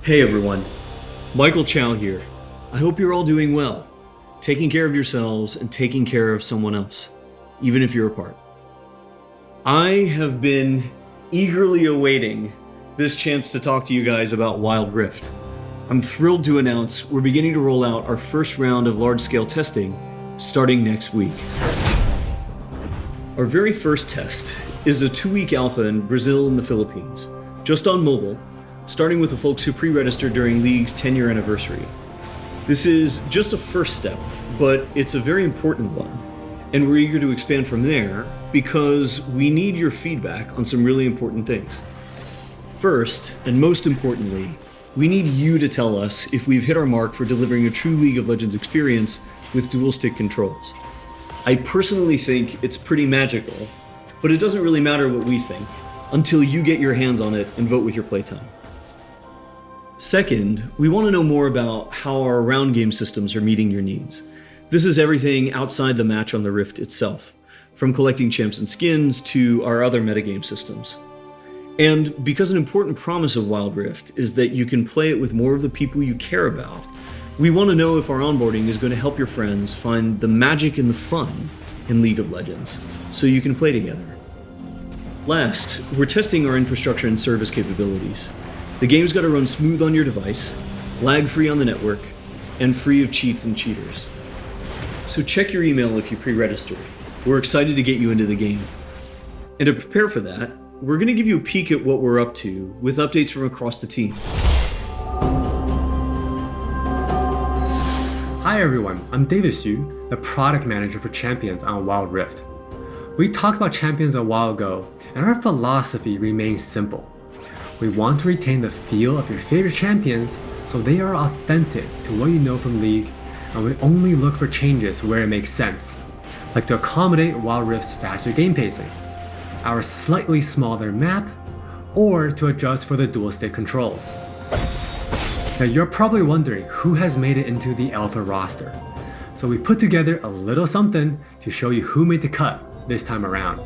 Hey everyone, Michael Chow here. I hope you're all doing well, taking care of yourselves and taking care of someone else, even if you're apart. I have been eagerly awaiting this chance to talk to you guys about Wild Rift. I'm thrilled to announce we're beginning to roll out our first round of large-scale testing starting next week. Our very first test is a 2-week alpha in Brazil and the Philippines, just on mobile, starting with the folks who pre-registered during League's 10-year anniversary. This is just a first step, but it's a very important one, and we're eager to expand from there because we need your feedback on some really important things. First, and most importantly, we need you to tell us if we've hit our mark for delivering a true League of Legends experience with dual-stick controls. I personally think it's pretty magical, but it doesn't really matter what we think until you get your hands on it and vote with your playtime. Second, we want to know more about how our round game systems are meeting your needs. This is everything outside the match on the Rift itself, from collecting champs and skins to our other metagame systems. And because an important promise of Wild Rift is that you can play it with more of the people you care about, we want to know if our onboarding is going to help your friends find the magic and the fun in League of Legends, so you can play together. Last, we're testing our infrastructure and service capabilities. The game's got to run smooth on your device, lag-free on the network, and free of cheats and cheaters. So check your email if you pre-registered. We're excited to get you into the game. And to prepare for that, we're going to give you a peek at what we're up to with updates from across the team. Hi everyone, I'm David Xu, the product manager for Champions on Wild Rift. We talked about Champions a while ago, and our philosophy remains simple. We want to retain the feel of your favorite champions so they are authentic to what you know from League, and we only look for changes where it makes sense, like to accommodate Wild Rift's faster game pacing, our slightly smaller map, or to adjust for the dual stick controls. Now you're probably wondering who has made it into the alpha roster, so we put together a little something to show you who made the cut this time around.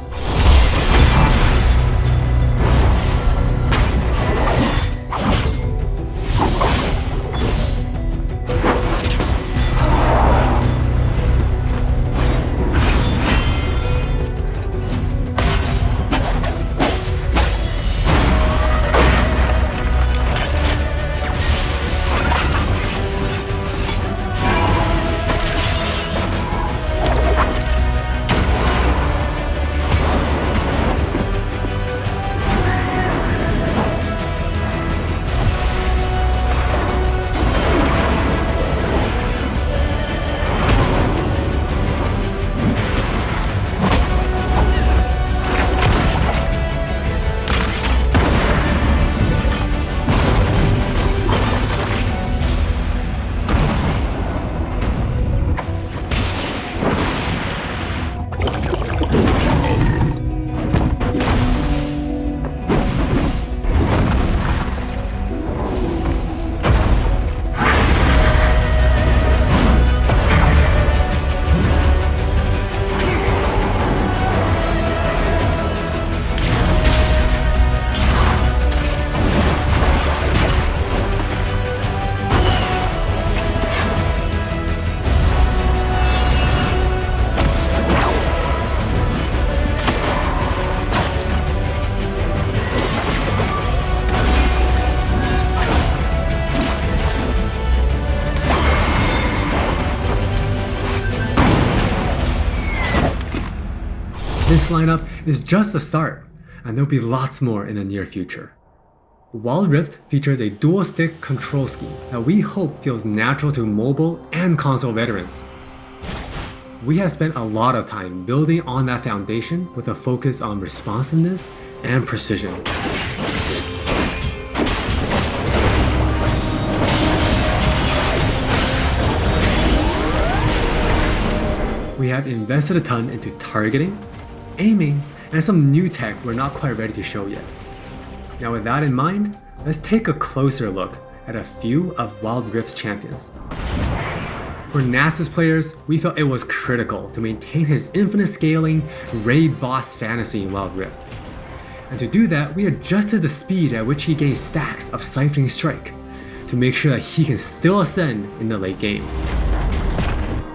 This lineup is just the start, and there'll be lots more in the near future. Wild Rift features a dual-stick control scheme that we hope feels natural to mobile and console veterans. We have spent a lot of time building on that foundation with a focus on responsiveness and precision. We have invested a ton into targeting, aiming, and some new tech we're not quite ready to show yet. Now with that in mind, let's take a closer look at a few of Wild Rift's champions. For Nasus players, we felt it was critical to maintain his infinite scaling raid boss fantasy in Wild Rift. And to do that, we adjusted the speed at which he gained stacks of Siphoning Strike, to make sure that he can still ascend in the late game.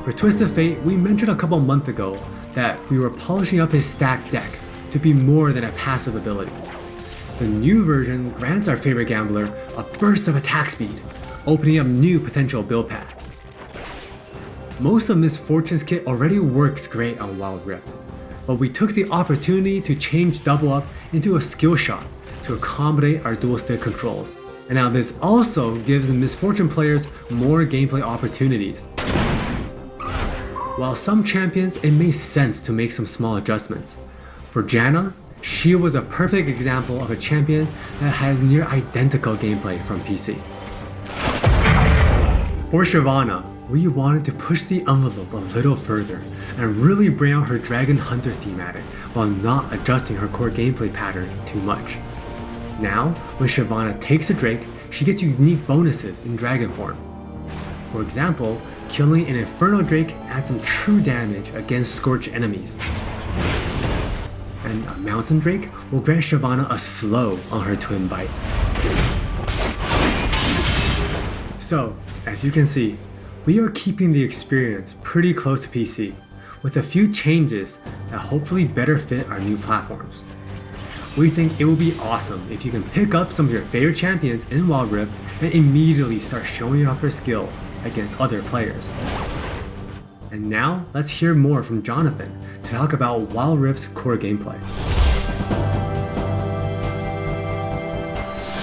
For Twist of Fate, we mentioned a couple months ago that we were polishing up his stacked deck to be more than a passive ability. The new version grants our favorite gambler a burst of attack speed, opening up new potential build paths. Most of Miss Fortune's kit already works great on Wild Rift, but we took the opportunity to change Double Up into a skill shot to accommodate our dual stick controls. And now this also gives the Miss Fortune players more gameplay opportunities. While some champions, it made sense to make some small adjustments. For Janna, she was a perfect example of a champion that has near identical gameplay from PC. For Shyvana, we wanted to push the envelope a little further and really bring out her Dragon Hunter thematic while not adjusting her core gameplay pattern too much. Now, when Shyvana takes a Drake, she gets unique bonuses in Dragon form. For example, killing an Inferno Drake adds some true damage against Scorch enemies. And a Mountain Drake will grant Shyvana a slow on her Twin Bite. So, as you can see, we are keeping the experience pretty close to PC, with a few changes that hopefully better fit our new platforms. We think it will be awesome if you can pick up some of your favorite champions in Wild Rift and immediately start showing off your skills against other players. And now, let's hear more from Jonathan to talk about Wild Rift's core gameplay.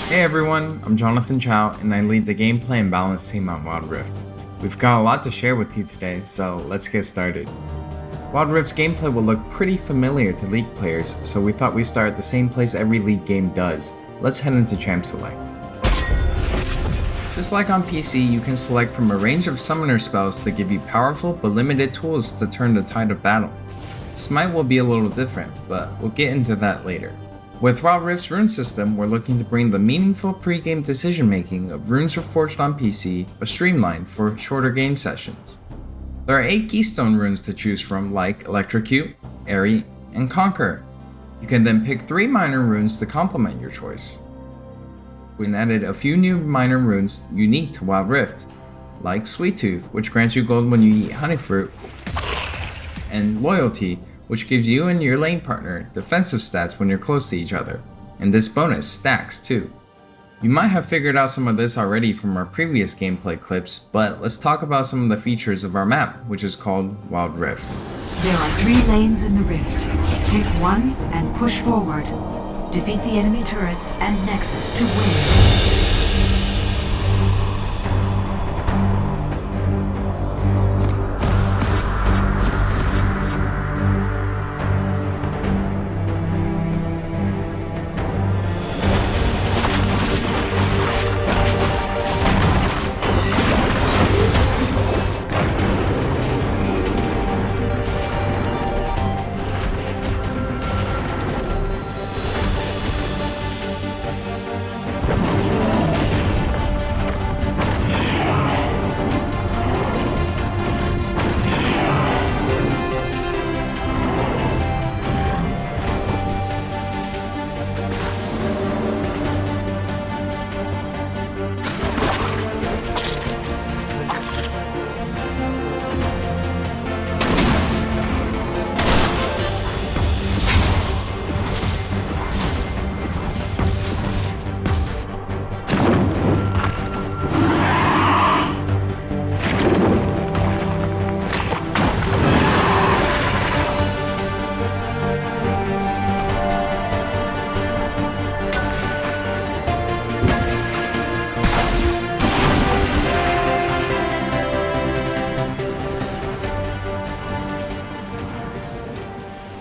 Hey everyone, I'm Jonathan Chow and I lead the gameplay and balance team on Wild Rift. We've got a lot to share with you today, so let's get started. Wild Rift's gameplay will look pretty familiar to League players, so we thought we'd start at the same place every League game does. Let's head into Champ Select. Just like on PC, you can select from a range of summoner spells that give you powerful but limited tools to turn the tide of battle. Smite will be a little different, but we'll get into that later. With Wild Rift's rune system, we're looking to bring the meaningful pre-game decision making of runes reforged on PC, but streamlined for shorter game sessions. There are 8 keystone runes to choose from, like Electrocute, Airy, and Conquer. You can then pick 3 minor runes to complement your choice. We added a few new minor runes unique to Wild Rift, like Sweet Tooth, which grants you gold when you eat honey fruit, and Loyalty, which gives you and your lane partner defensive stats when you're close to each other, and this bonus stacks too. You might have figured out some of this already from our previous gameplay clips, but let's talk about some of the features of our map, which is called Wild Rift. There are 3 lanes in the rift. Pick one and push forward. Defeat the enemy turrets and Nexus to win.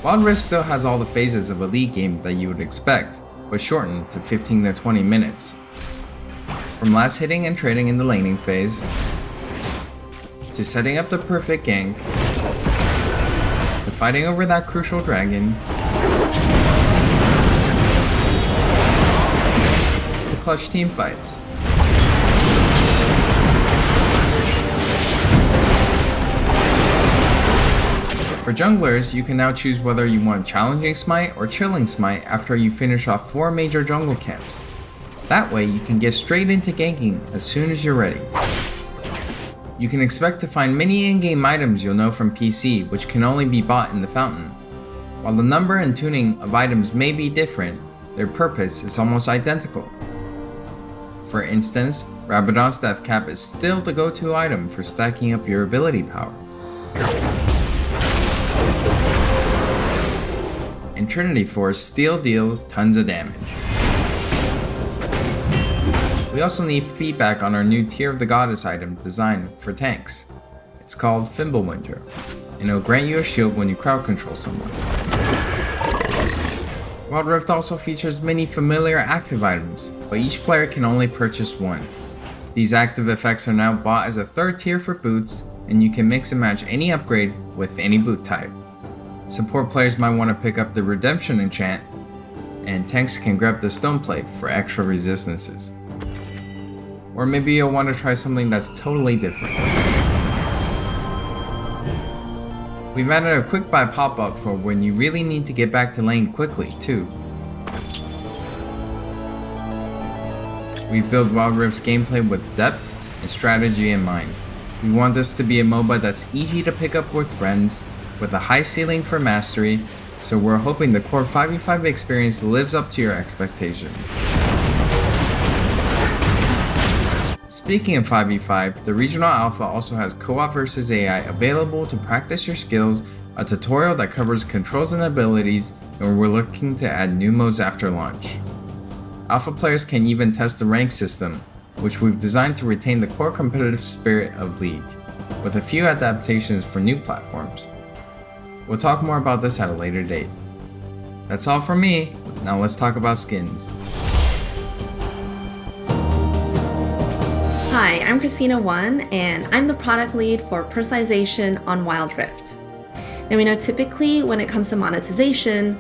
Wild Rift still has all the phases of a League game that you would expect, but shortened to 15 to 20 minutes. From last hitting and trading in the laning phase, to setting up the perfect gank, to fighting over that crucial dragon, to clutch team fights. For junglers, you can now choose whether you want challenging smite or chilling smite after you finish off 4 major jungle camps. That way you can get straight into ganking as soon as you're ready. You can expect to find many in-game items you'll know from PC, which can only be bought in the fountain. While the number and tuning of items may be different, their purpose is almost identical. For instance, Rabadon's Death Cap is still the go-to item for stacking up your ability power. And Trinity Force still deals tons of damage. We also need feedback on our new Tear of the Goddess item designed for tanks. It's called Fimbulwinter, and it'll grant you a shield when you crowd control someone. Wild Rift also features many familiar active items, but each player can only purchase one. These active effects are now bought as a third tier for boots, and you can mix and match any upgrade with any boot type. Support players might want to pick up the Redemption enchant, and tanks can grab the Stone Plate for extra resistances. Or maybe you'll want to try something that's totally different. We've added a quick buy pop-up for when you really need to get back to lane quickly, too. We've built Wild Rift's gameplay with depth and strategy in mind. We want this to be a MOBA that's easy to pick up with friends, with a high ceiling for mastery, so we're hoping the core 5v5 experience lives up to your expectations. Speaking of 5v5, the Regional Alpha also has co-op versus AI available to practice your skills, a tutorial that covers controls and abilities, and we're looking to add new modes after launch. Alpha players can even test the rank system, which we've designed to retain the core competitive spirit of League, with a few adaptations for new platforms. We'll talk more about this at a later date. That's all from me, now let's talk about skins. Hi, I'm Christina 1, and I'm the product lead for personalization on Wild Rift. Now we know typically when it comes to monetization,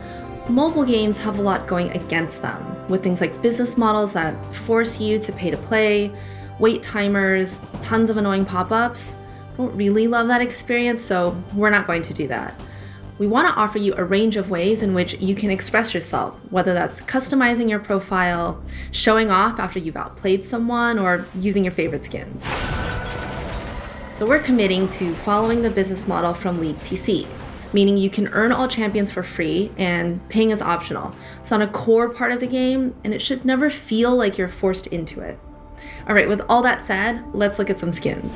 mobile games have a lot going against them, with things like business models that force you to pay to play, wait timers, tons of annoying pop-ups. I don't really love that experience, so we're not going to do that. We want to offer you a range of ways in which you can express yourself, whether that's customizing your profile, showing off after you've outplayed someone, or using your favorite skins. So we're committing to following the business model from League PC, meaning you can earn all champions for free and paying is optional. It's not a core part of the game, and it should never feel like you're forced into it. All right, with all that said, let's look at some skins.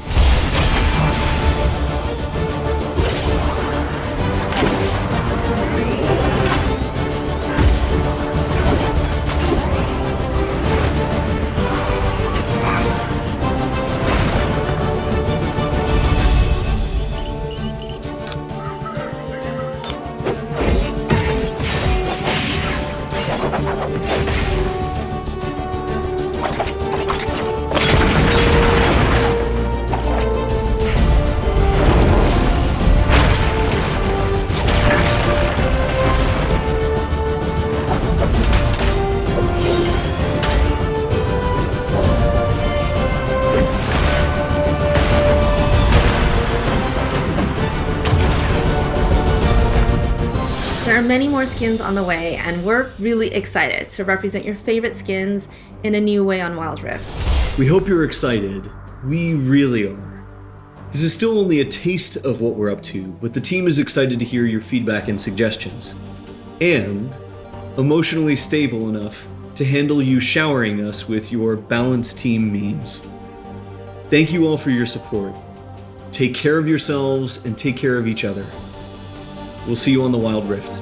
There are many more skins on the way, and we're really excited to represent your favorite skins in a new way on Wild Rift. We hope you're excited. We really are. This is still only a taste of what we're up to, but the team is excited to hear your feedback and suggestions. And emotionally stable enough to handle you showering us with your balanced team memes. Thank you all for your support. Take care of yourselves and take care of each other. We'll see you on the Wild Rift.